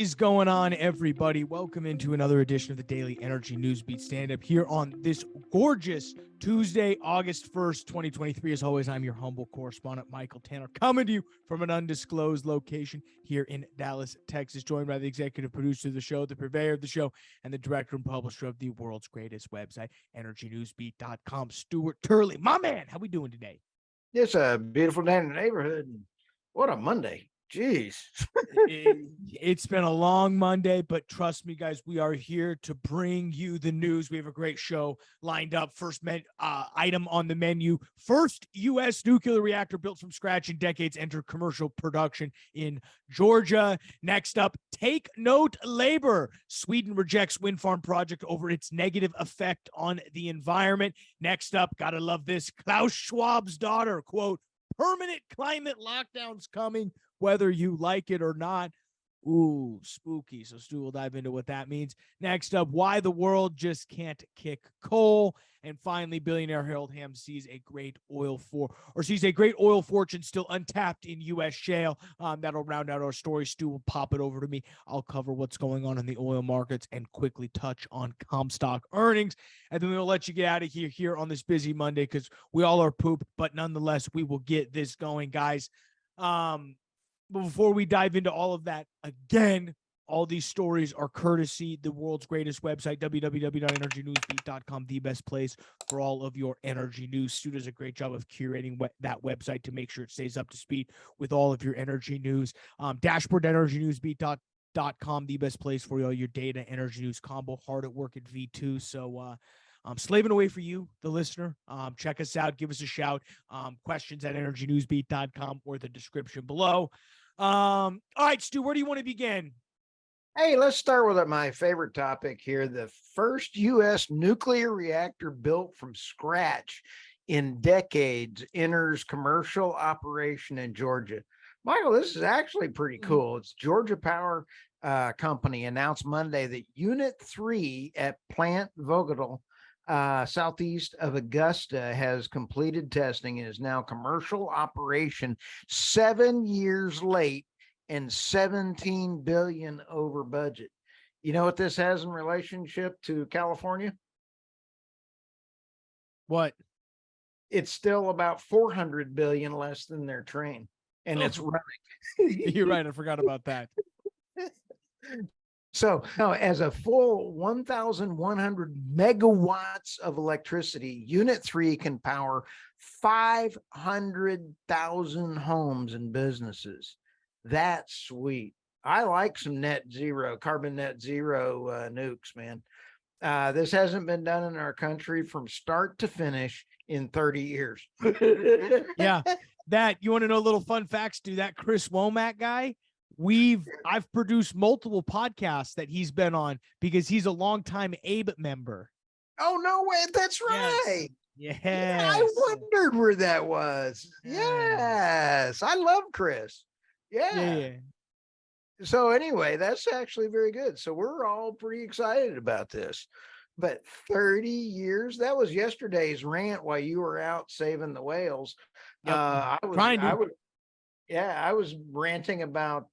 is going on, everybody? Welcome into another edition of the Daily Energy News Beat Stand-Up here on this gorgeous Tuesday, August 1st, 2023. As always, I'm your humble correspondent, Michael Tanner, coming to you from an undisclosed location here in Dallas, Texas, joined by the executive producer of the show, the purveyor of the show, and the director and publisher of the world's greatest website, EnergyNewsBeat.com, Stuart Turley. My man, how we doing today? It's a beautiful day in the neighborhood. What a Monday. Jeez. It's been a long Monday, but trust me, guys, we are here to bring you the news. We have a great show lined up. First item on the menu. First U.S. nuclear reactor built from scratch in decades enter commercial production in Georgia. Next up, take note labor. Sweden rejects wind farm project over its negative effect on the environment. Next up, gotta love this. Klaus Schwab's daughter, quote, permanent climate lockdowns coming, whether you like it or not. Ooh, spooky. So Stu will dive into what that means. Next up, why the world just can't kick coal. And finally, billionaire Harold Hamm sees a great oil fortune still untapped in U.S. shale. That'll round out our story. Stu will pop it over to me. I'll cover what's going on in the oil markets and quickly touch on Comstock earnings. And then we'll let you get out of here on this busy Monday because we all are pooped, but nonetheless, we will get this going, guys. But before we dive into all of that, again, all these stories are courtesy the world's greatest website, www.energynewsbeat.com, the best place for all of your energy news. Stu does a great job of curating that website to make sure it stays up to speed with all of your energy news. Dashboard.energynewsbeat.com, the best place for all your data, energy news combo, hard at work at V2. So, I'm slaving away for you, the listener. Check us out. Give us a shout. Questions at energynewsbeat.com or the description below. All right, Stu, where do you want to begin? Hey, let's start with my favorite topic here. The first U.S. nuclear reactor built from scratch in decades enters commercial operation in Georgia. Michael, this is actually pretty cool. It's Georgia Power Company announced Monday that Unit 3 at Plant Vogtle, southeast of Augusta, has completed testing and is now commercial operation 7 years late and $17 billion over budget. You know what this has in relationship to California? What? It's still about $400 billion less than their train, and it's running. You're right. I forgot about that. So now, as a full 1,100 megawatts of electricity, Unit 3 can power 500,000 homes and businesses. That's sweet. I like some carbon net zero nukes, man. This hasn't been done in our country from start to finish in 30 years. Yeah, you want to know a little fun facts? Do that Chris Womack guy? I've produced multiple podcasts that he's been on because he's a longtime ABE member. Oh, no way. That's right. Yes. Yeah, I wondered where that was. Yes. I love Chris. Yeah. So anyway, that's actually very good. So we're all pretty excited about this. But 30 years, that was yesterday's rant while you were out saving the whales. Yep. I was ranting about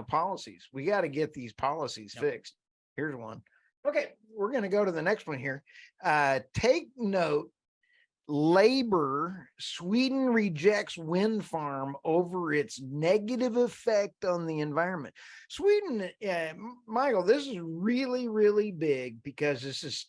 policies. We got to get these policies fixed. Here's one. Okay, we're going to go to the next one here. Take note. Labor, Sweden rejects wind farm over its negative effect on the environment. Sweden, Michael, this is really, really big because this is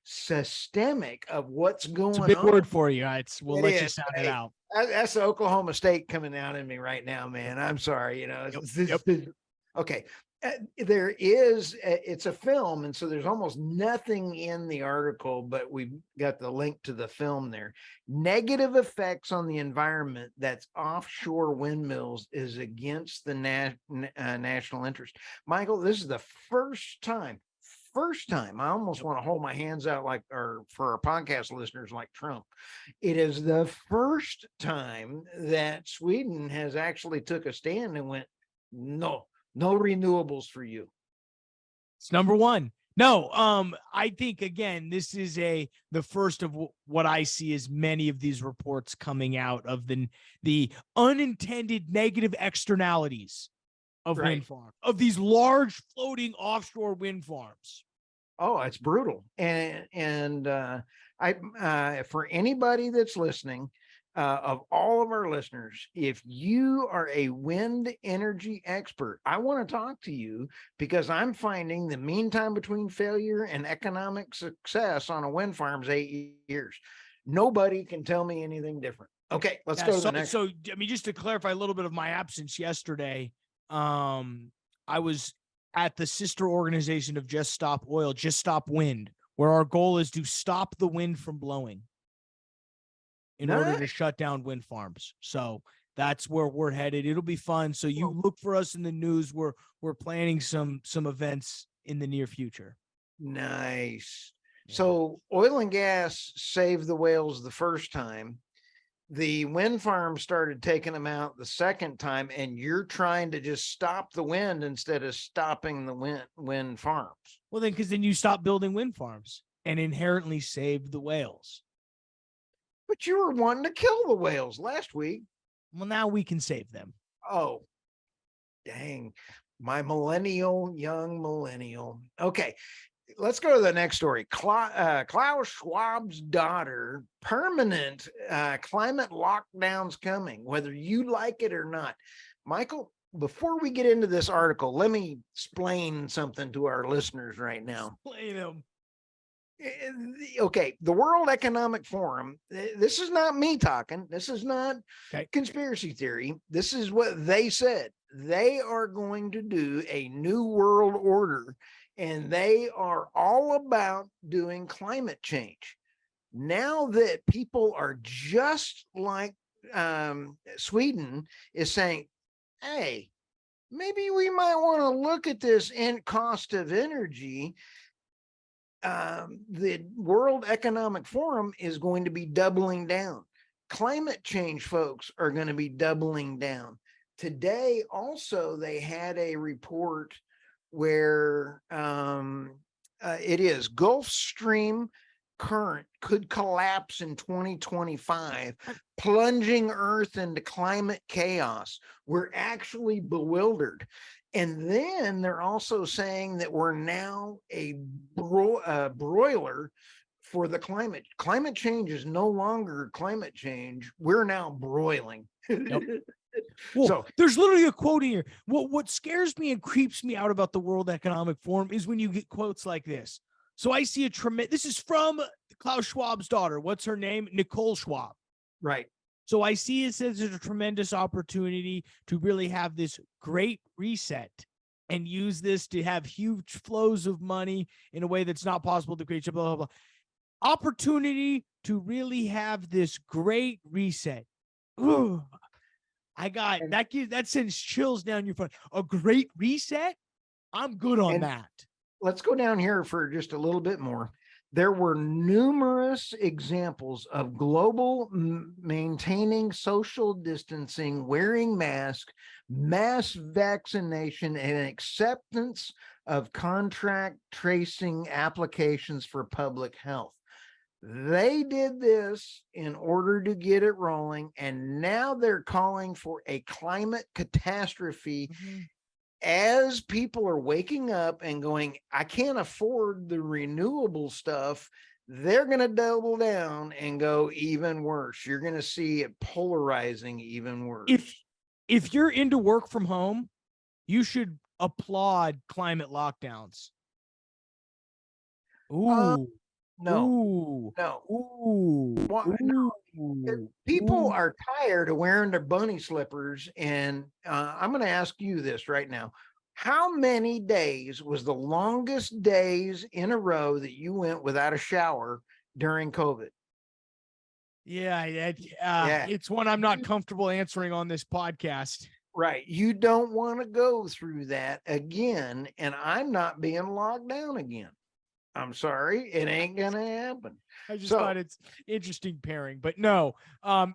systemic of what's going on. It's a big word for you. We'll let you sound it out. That's the Oklahoma State coming out in me right now, man. I'm sorry. Okay. It's a film, and so there's almost nothing in the article, but we've got the link to the film there. Negative effects on the environment that's offshore windmills is against the national interest. Michael, this is the first time. I almost want to hold my hands out for our podcast listeners like Trump. It is the first time that Sweden has actually took a stand and went, no renewables for you. It's number one. No, I think, again, this is the first of what I see as many of these reports coming out of the unintended negative externalities of Right. wind farm, of these large floating offshore wind farms. Oh, it's brutal. And for anybody that's listening, of all of our listeners, if you are a wind energy expert, I want to talk to you, because I'm finding the mean time between failure and economic success on a wind farm is 8 years. Nobody can tell me anything different. Okay, let's go to the next. So, I mean, just to clarify a little bit of my absence yesterday, I was at the sister organization of Just Stop Oil, Just Stop Wind, where our goal is to stop the wind from blowing in order to shut down wind farms. So that's where we're headed. It'll be fun. So you look for us in the news. We're planning some events in the near future. Nice. Yeah. So oil and gas saved the whales the first time. The wind farm started taking them out the second time, and you're trying to just stop the wind instead of stopping the wind farms. Well, then, because then you stop building wind farms and inherently saved the whales. But you were wanting to kill the whales last week. Well, now we can save them. Oh, dang. My young millennial. Okay, let's go to the next story. Klaus Schwab's daughter, permanent climate lockdowns coming, whether you like it or not. Michael, before we get into this article, let me explain something to our listeners right now. Explain them. Okay, the World Economic Forum, this is not me talking. This is not conspiracy theory. This is what they said. They are going to do a new world order, and they are all about doing climate change. Now that people are just like Sweden is saying, hey, maybe we might want to look at this cost of energy. The World Economic Forum is going to be doubling down. Climate change folks are going to be doubling down. Today, also, they had a report where it is Gulf Stream current could collapse in 2025, plunging Earth into climate chaos. We're actually bewildered. And then they're also saying that we're now a broiler for the climate. Climate change is no longer climate change. We're now broiling. Yep. Well, so there's literally a quote here. What scares me and creeps me out about the World Economic Forum is when you get quotes like this. So I see this is from Klaus Schwab's daughter. What's her name? Nicole Schwab. Right. So I see it says there's a tremendous opportunity to really have this great reset and use this to have huge flows of money in a way that's not possible to create, blah, blah, blah. Opportunity to really have this great reset. Ooh, I got that sends chills down your front. A great reset? I'm good on that. Let's go down here for just a little bit more. There were numerous examples of global maintaining social distancing, wearing masks, mass vaccination, and acceptance of contract tracing applications for public health. They did this in order to get it rolling, and now they're calling for a climate catastrophe. Mm-hmm. As people are waking up and going, I can't afford the renewable stuff, they're going to double down and go even worse. You're going to see it polarizing even worse. If you're into work from home, you should applaud climate lockdowns. Ooh. No. People are tired of wearing their bunny slippers. And I'm going to ask you this right now. How many days was the longest days in a row that you went without a shower during COVID? Yeah, it's one I'm not comfortable answering on this podcast. Right. You don't want to go through that again. And I'm not being locked down again. I'm sorry, it ain't gonna happen. I just thought it's interesting pairing, but no,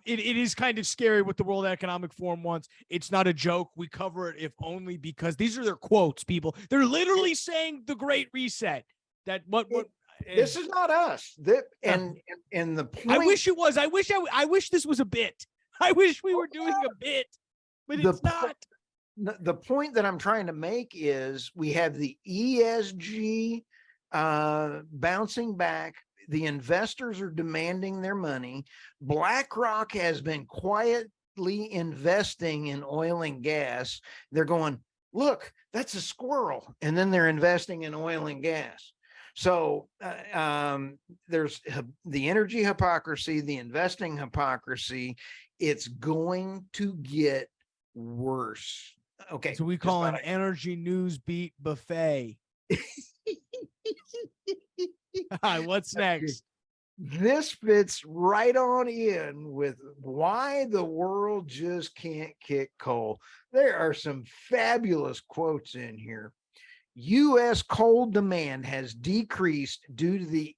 it is kind of scary what the World Economic Forum wants. It's not a joke. We cover it if only because these are their quotes, people. They're literally saying the Great Reset. That this is not us. And the point. I wish it was. I wish this was a bit. I wish we were doing a bit, but it's not. the point that I'm trying to make is we have the ESG bouncing back. The investors are demanding their money. BlackRock has been quietly investing in oil and gas. They're going, look, that's a squirrel. And then they're investing in oil and gas. So there's the energy hypocrisy, the investing hypocrisy. It's going to get worse. Okay. So we call an energy news beat buffet. What's next? This fits right on in with why the world just can't kick coal. There are some fabulous quotes in here. U.S. coal demand has decreased due to the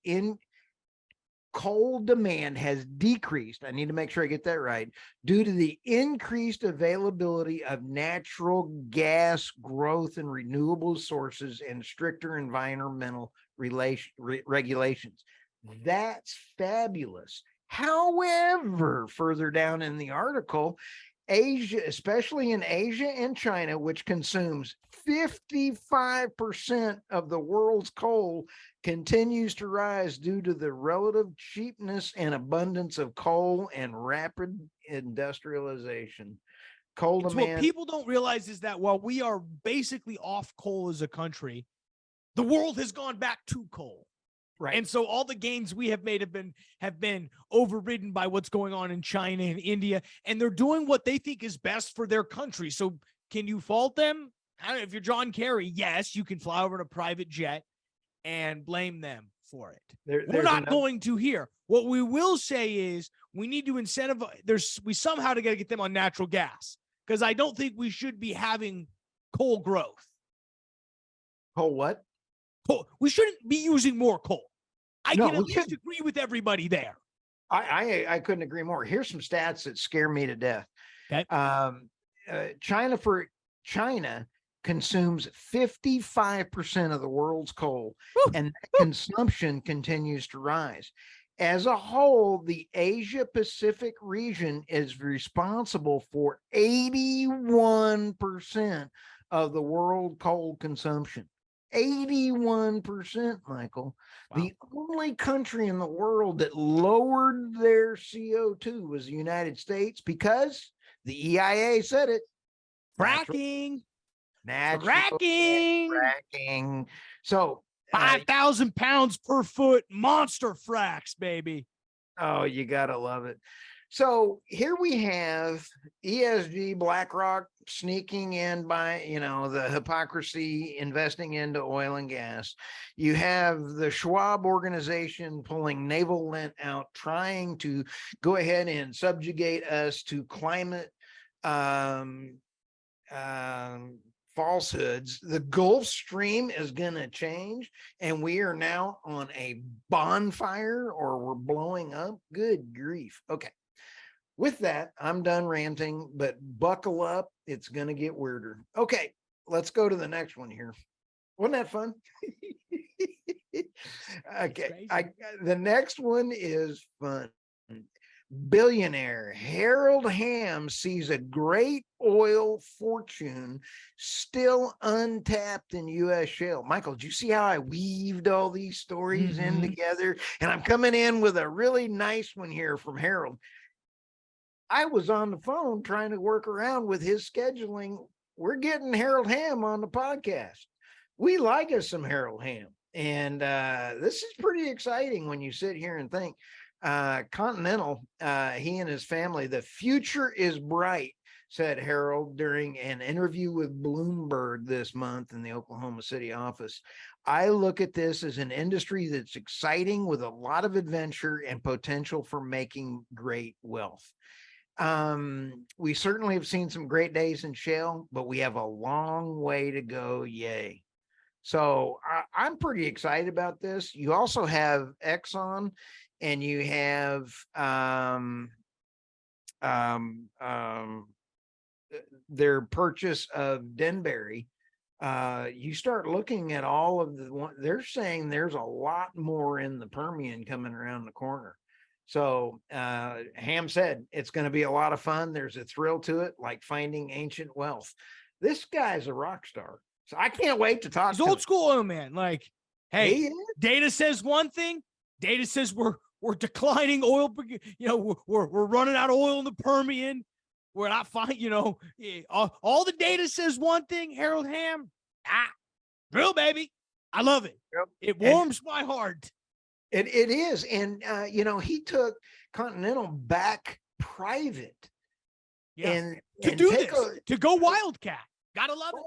coal demand has decreased. I need to make sure I get that right. Due to the increased availability of natural gas growth and renewable sources and stricter environmental regulations. That's fabulous. However, further down in the article, Asia, especially in Asia and China, which consumes 55% of the world's coal, continues to rise due to the relative cheapness and abundance of coal and rapid industrialization. Coal demand. What people don't realize is that while we are basically off coal as a country, the world has gone back to coal. Right. And so all the gains we have made have been overridden by what's going on in China and India, and they're doing what they think is best for their country. So can you fault them? I don't know. If you're John Kerry, yes, you can fly over in a private jet and blame them for it. We're not going to here. What we will say is we need to incentivize. We somehow got to get them on natural gas, because I don't think we should be having coal growth. Coal what? Coal. We shouldn't be using more coal. I can at least agree with everybody there. I couldn't agree more. Here's some stats that scare me to death. Okay. China consumes 55% of the world's coal. Woo. And that consumption continues to rise. As a whole, the Asia Pacific region is responsible for 81% of the world coal consumption. 81%, Michael. Wow. The only country in the world that lowered their CO2 was the United States, because the EIA said it. Fracking. Fracking. So 5,000 pounds per foot, monster fracks, baby. Oh, you gotta love it. So here we have ESG, BlackRock sneaking in by, the hypocrisy, investing into oil and gas. You have the Schwab organization pulling naval lint out, trying to go ahead and subjugate us to climate falsehoods. The Gulf Stream is going to change, and we are now on a bonfire, or we're blowing up. Good grief. Okay. With that, I'm done ranting, but buckle up. It's going to get weirder. Okay, let's go to the next one here. Wasn't that fun? Okay, the next one is fun. Billionaire Harold Hamm sees a great oil fortune still untapped in U.S. shale. Michael, do you see how I weaved all these stories in together? And I'm coming in with a really nice one here from Harold. I was on the phone trying to work around with his scheduling. We're getting Harold Hamm on the podcast. We like us some Harold Hamm. And this is pretty exciting when you sit here and think. Continental, he and his family, the future is bright, said Harold during an interview with Bloomberg this month in the Oklahoma City office. I look at this as an industry that's exciting, with a lot of adventure and potential for making great wealth. We certainly have seen some great days in shale, but we have a long way to go. Yay. So I'm pretty excited about this. You also have Exxon, and you have their purchase of Denbury. You start looking at all of the one, they're saying there's a lot more in the Permian coming around the corner. So Hamm said it's going to be a lot of fun. There's a thrill to it, like finding ancient wealth. This guy's a rock star. So I can't wait to talk He's to old him. school oil man. Like, hey, He is. data says one thing. Data says we're declining oil. You know, we're running out of oil in the Permian. We're not fine. You know, all the data says one thing. Harold Hamm, drill, baby. I love it. Yep. It warms my heart. It is. And, you know, he took Continental back private. Yeah. And To do this, to go Wildcat. Gotta love it.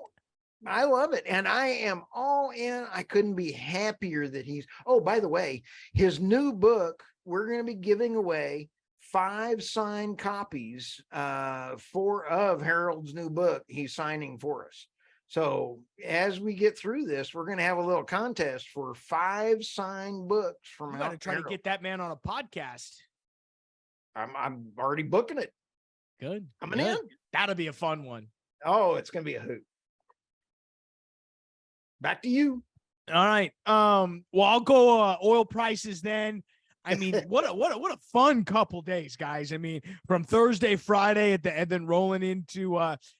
I love it. And I am all in. I couldn't be happier that he's, oh, by the way, his new book, we're going to be giving away 5 signed copies of Harold's new book he's signing for us. So as we get through this, we're going to have a little contest for 5 signed books from You got to try to get that man on a podcast. I'm already booking it. Good. Coming in. That'll be a fun one. Oh, it's going to be a hoot. Back to you. All right. Well, I'll go oil prices then. I mean, what a fun couple days, guys. I mean, from Thursday, Friday and then rolling into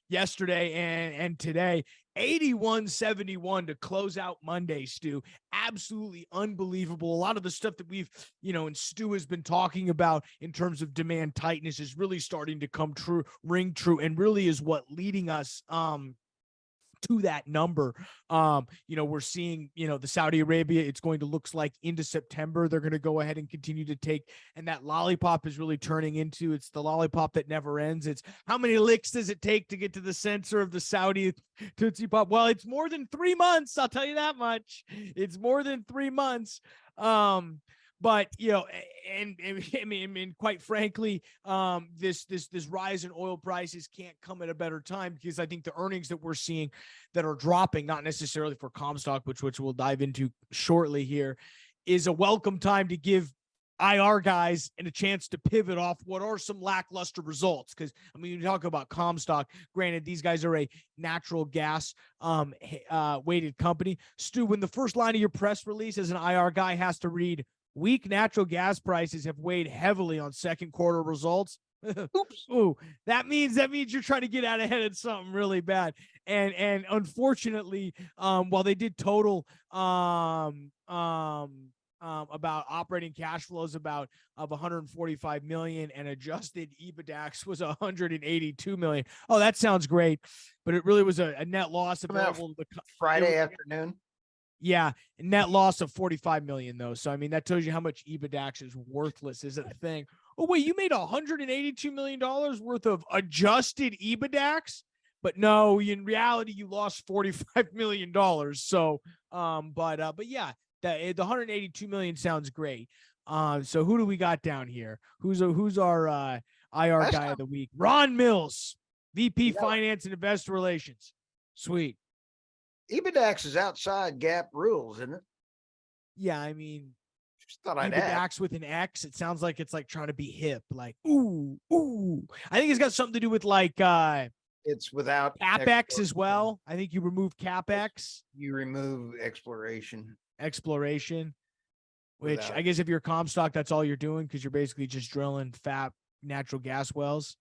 yesterday and today, 81.71 to close out Monday, Stu. Absolutely unbelievable. A lot of the stuff that we've, and Stu has been talking about in terms of demand tightness is really starting to come true, ring true, and really is what leading us to that number. We're seeing, the Saudi Arabia, it's going to looks like into September, they're going to go ahead and continue to take, and that lollipop is really turning into, it's the lollipop that never ends. It's how many licks does it take to get to the center of the Saudi Tootsie Pop? Well, it's more than 3 months. I'll tell you that much. It's more than 3 months. But I mean, quite frankly, this rise in oil prices can't come at a better time, because I think the earnings that we're seeing that are dropping, not necessarily for Comstock, which we'll dive into shortly here, is a welcome time to give IR guys and a chance to pivot off what are some lackluster results. Because I mean, you talk about Comstock, granted, these guys are a natural gas weighted company. Stu, when the first line of your press release as an IR guy has to read, weak natural gas prices have weighed heavily on second quarter results. Oops. Ooh, that means you're trying to get out ahead of something really bad. And unfortunately, while they did total about operating cash flows of 145 million, and adjusted EBITDAX was 182 million. Oh, that sounds great, but it really was a net loss available to the Friday afternoon. Yeah, net loss of 45 million though. So I mean, that tells you how much EBITDAX is worthless. Is it a thing? Oh wait, you made $182 million worth of adjusted EBITDAX, but no, in reality, you lost $45 million. So, but yeah, the 182 million sounds great. So who do we got down here? Who's our IR guy of the week? Ron Mills, VP Finance and Investor Relations. Sweet. EBITDAX is outside GAAP rules, isn't it? Yeah, I mean, just thought I'd EBITDAX with an X. It sounds like it's like trying to be hip, like ooh. I think it's got something to do with like it's without CapEx as well. I think you remove CapEx. You remove exploration, which I guess if you're Comstock, that's all you're doing, because you're basically just drilling fat natural gas wells.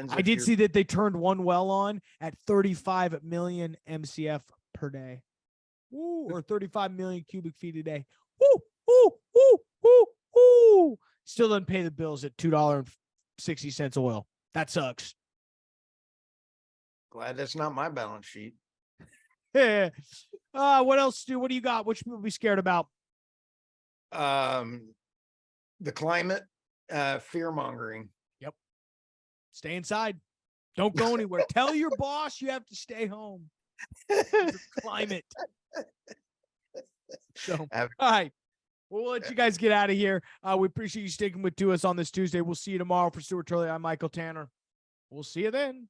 I did see that they turned one well on at 35 million MCF per day. Ooh, or 35 million cubic feet a day. Ooh. Still doesn't pay the bills at $2.60 oil. That sucks. Glad that's not my balance sheet. Yeah. What else, Stu? What do you got? What should people be scared about? The climate, fear mongering. Yep. Stay inside. Don't go anywhere. Tell your boss you have to stay home. Climate. So, all right. We'll let you guys get out of here. We appreciate you sticking to us on this Tuesday. We'll see you tomorrow. For Stuart Turley, I'm Michael Tanner. We'll see you then.